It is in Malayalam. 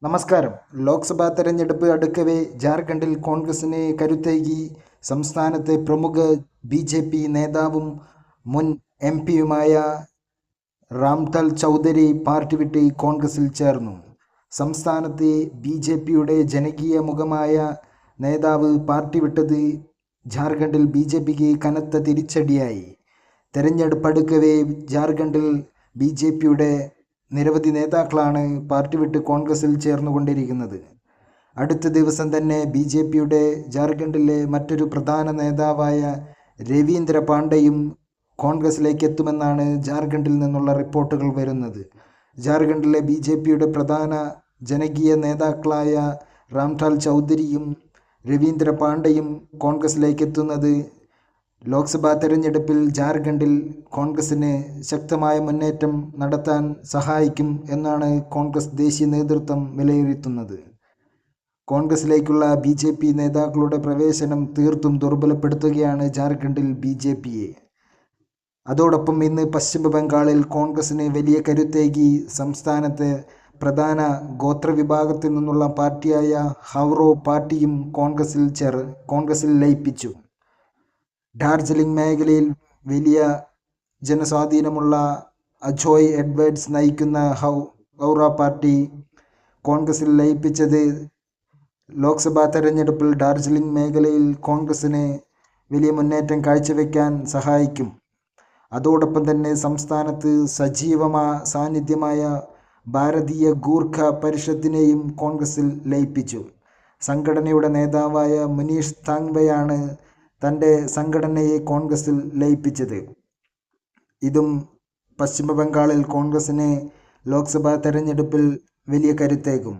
നമസ്കാരം. ലോക്സഭാ തെരഞ്ഞെടുപ്പ് അടുക്കവേ ജാർഖണ്ഡിൽ കോൺഗ്രസിന് കരുത്തേകി സംസ്ഥാനത്തെ പ്രമുഖ ബി.ജെ.പി. നേതാവും മുൻ എം.പിയുമായ രാംലാൽ ചൗധരി പാർട്ടി വിട്ട് കോൺഗ്രസിൽ ചേർന്നു. സംസ്ഥാനത്തെ ബി.ജെ.പിയുടെ ജനകീയ മുഖമായ നേതാവ് പാർട്ടി വിട്ടത് ജാർഖണ്ഡിൽ ബി.ജെ.പിക്ക് കനത്ത തിരിച്ചടിയായി. തെരഞ്ഞെടുപ്പ് അടുക്കവേ ജാർഖണ്ഡിൽ ബി.ജെ.പിയുടെ നിരവധി നേതാക്കളാണ് പാർട്ടി വിട്ട് കോൺഗ്രസിൽ ചേർന്നുകൊണ്ടിരിക്കുന്നത്. അടുത്ത ദിവസം തന്നെ ബി.ജെ.പിയുടെ ജാർഖണ്ഡിലെ മറ്റൊരു പ്രധാന നേതാവായ രവീന്ദ്ര പാണ്ഡെയും കോൺഗ്രസിലേക്ക് എത്തുമെന്നാണ് ജാർഖണ്ഡിൽ നിന്നുള്ള റിപ്പോർട്ടുകൾ വരുന്നത്. ജാർഖണ്ഡിലെ ബി.ജെ.പിയുടെ പ്രധാന ജനകീയ നേതാക്കളായ രാംലാൽ ചൗധരിയും രവീന്ദ്ര പാണ്ഡെയും കോൺഗ്രസിലേക്ക് എത്തുന്നത് ലോക്സഭാ തെരഞ്ഞെടുപ്പിൽ ജാർഖണ്ഡിൽ കോൺഗ്രസിന് ശക്തമായ മുന്നേറ്റം നടത്താൻ സഹായിക്കും എന്നാണ് കോൺഗ്രസ് ദേശീയ നേതൃത്വം വിലയിരുത്തുന്നത്. കോൺഗ്രസിലേക്കുള്ള ബി.ജെ.പി. നേതാക്കളുടെ പ്രവേശനം തീർത്തും ദുർബലപ്പെടുത്തുകയാണ് ജാർഖണ്ഡിൽ ബി.ജെ.പിയെ. അതോടൊപ്പം ഇന്ന് പശ്ചിമ ബംഗാളിൽ കോൺഗ്രസിന് വലിയ കരുത്തേകി സംസ്ഥാനത്തെ പ്രധാന ഗോത്രവിഭാഗത്തിൽ നിന്നുള്ള പാർട്ടിയായ ഹൗറോ പാർട്ടിയും കോൺഗ്രസിൽ ലയിപ്പിച്ചു. ഡാർജിലിംഗ് മേഖലയിൽ വലിയ ജനസ്വാധീനമുള്ള അജോയ് എഡ്വേർഡ്സ് നയിക്കുന്ന ഹൗറ പാർട്ടി കോൺഗ്രസിൽ ലയിപ്പിച്ചത് ലോക്സഭാ തെരഞ്ഞെടുപ്പിൽ ഡാർജിലിംഗ് മേഖലയിൽ കോൺഗ്രസിന് വലിയ മുന്നേറ്റം കാഴ്ചവെക്കാൻ സഹായിക്കും. അതോടൊപ്പം തന്നെ സംസ്ഥാനത്ത് സജീവ സാന്നിധ്യമായ ഭാരതീയ ഗൂർഖ പരിഷത്തിനെയും കോൺഗ്രസിൽ ലയിപ്പിച്ചു. സംഘടനയുടെ നേതാവായ മുനീഷ് താങ്വെയാണ് തൻ്റെ സംഘടനയെ കോൺഗ്രസിൽ ലയിപ്പിച്ചത്. ഇതും പശ്ചിമ ബംഗാളിൽ കോൺഗ്രസിന് ലോക്സഭാ തെരഞ്ഞെടുപ്പിൽ വലിയ കരുത്തേകും.